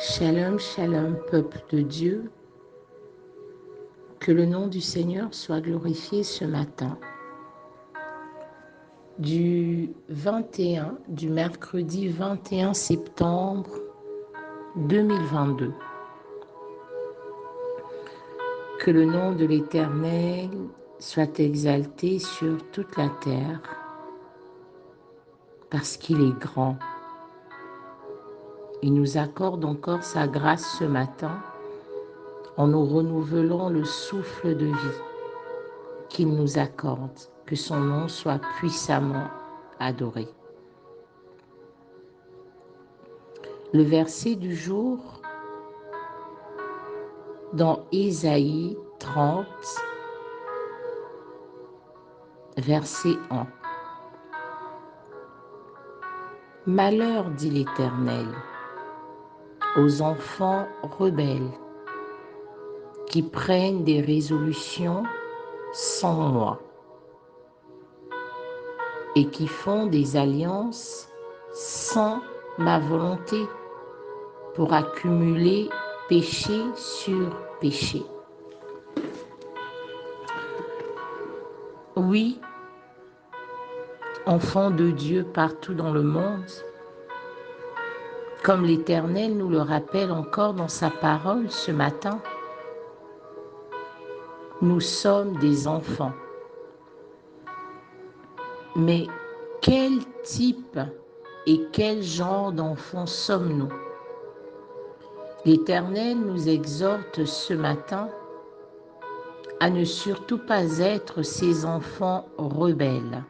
Shalom, shalom, peuple de Dieu. Que le nom du Seigneur soit glorifié ce matin. Du mercredi 21 septembre 2022. Que le nom de l'Éternel soit exalté sur toute la terre, parce qu'il est grand. Il nous accorde encore sa grâce ce matin en nous renouvelant le souffle de vie qu'il nous accorde. Que son nom soit puissamment adoré. Le verset du jour dans Ésaïe 30, verset 1. Malheur, dit l'Éternel, aux enfants rebelles qui prennent des résolutions sans moi et qui font des alliances sans ma volonté pour accumuler péché sur péché. Oui, enfants de Dieu partout dans le monde, comme l'Éternel nous le rappelle encore dans sa parole ce matin, nous sommes des enfants. Mais quel type et quel genre d'enfants sommes-nous? L'Éternel nous exhorte ce matin à ne surtout pas être ces enfants rebelles.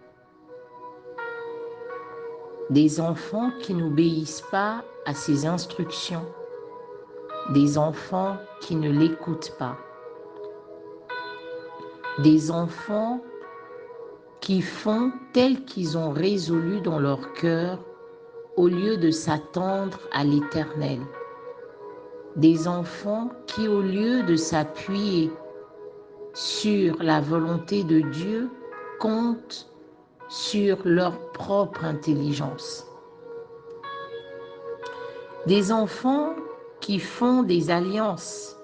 Des enfants qui n'obéissent pas à ses instructions. Des enfants qui ne l'écoutent pas. Des enfants qui font tel qu'ils ont résolu dans leur cœur au lieu de s'attendre à l'Éternel. Des enfants qui, au lieu de s'appuyer sur la volonté de Dieu, comptent sur leur propre intelligence. Des enfants qui font des alliances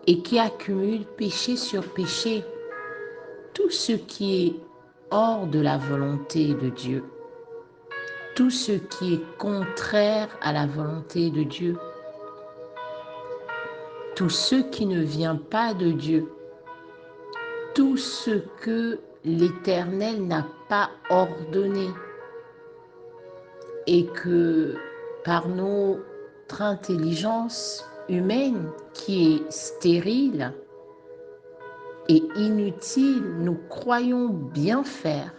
et qui accumulent péché sur péché, tout ce qui est hors de la volonté de Dieu, tout ce qui est contraire à la volonté de Dieu, tout ce qui ne vient pas de Dieu, tout ce que l'Éternel n'a pas ordonné et que par notre intelligence humaine qui est stérile et inutile, nous croyons bien faire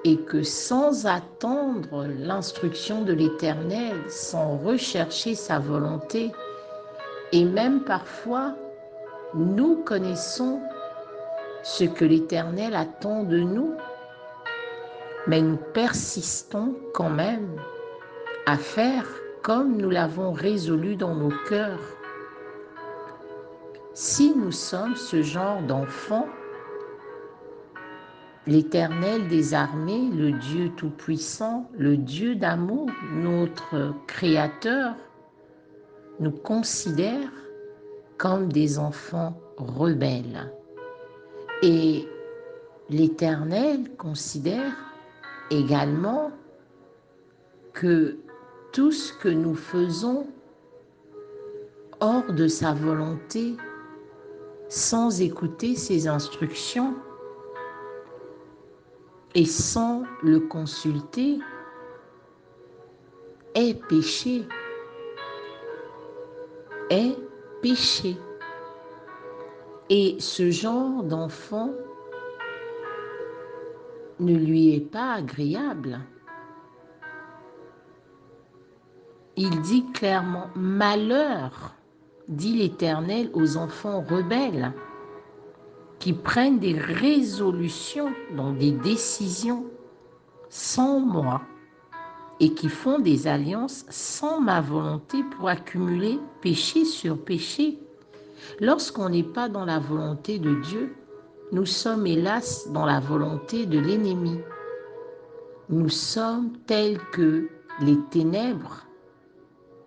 et que sans attendre l'instruction de l'Éternel, sans rechercher sa volonté, et même parfois, nous connaissons ce que l'Éternel attend de nous, mais nous persistons quand même à faire comme nous l'avons résolu dans nos cœurs. Si nous sommes ce genre d'enfants, l'Éternel des armées, le Dieu tout-puissant, le Dieu d'amour, notre Créateur, nous considère comme des enfants rebelles. Et l'Éternel considère également que tout ce que nous faisons hors de sa volonté, sans écouter ses instructions et sans le consulter, est péché. Est péché. Et ce genre d'enfant ne lui est pas agréable. Il dit clairement, malheur, dit l'Éternel aux enfants rebelles qui prennent des résolutions, donc des décisions sans moi et qui font des alliances sans ma volonté pour accumuler péché sur péché. Lorsqu'on n'est pas dans la volonté de Dieu, nous sommes hélas dans la volonté de l'ennemi. Nous sommes tels que les ténèbres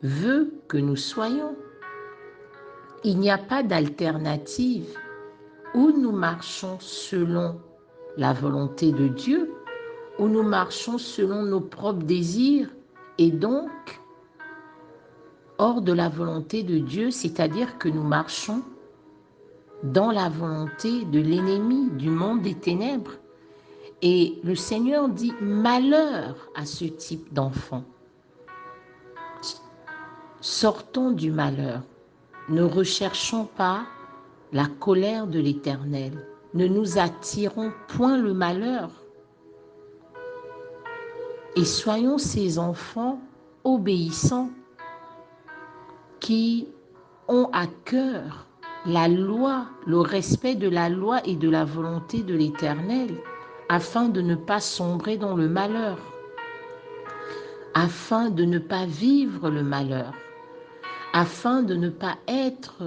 veut que nous soyons. Il n'y a pas d'alternative. Ou nous marchons selon la volonté de Dieu, ou nous marchons selon nos propres désirs, et donc hors de la volonté de Dieu, c'est-à-dire que nous marchons dans la volonté de l'ennemi, du monde des ténèbres. Et le Seigneur dit malheur à ce type d'enfant. Sortons du malheur. Ne recherchons pas la colère de l'Éternel. Ne nous attirons point le malheur. Et soyons ces enfants obéissants qui ont à cœur la loi, le respect de la loi et de la volonté de l'Éternel, afin de ne pas sombrer dans le malheur, afin de ne pas vivre le malheur, afin de ne pas être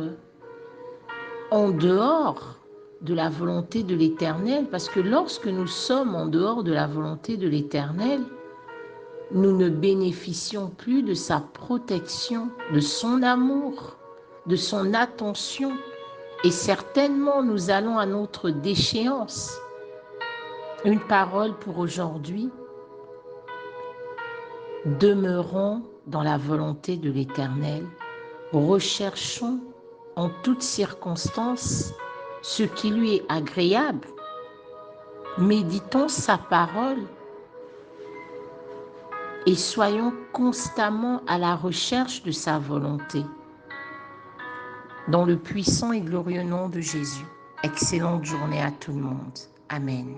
en dehors de la volonté de l'Éternel, parce que lorsque nous sommes en dehors de la volonté de l'Éternel, nous ne bénéficions plus de sa protection, de son amour, de son attention, et certainement nous allons à notre déchéance. Une parole pour aujourd'hui: demeurons dans la volonté de l'Éternel, recherchons en toutes circonstances ce qui lui est agréable, méditons sa parole et soyons constamment à la recherche de sa volonté. Dans le puissant et glorieux nom de Jésus. Excellente journée à tout le monde. Amen.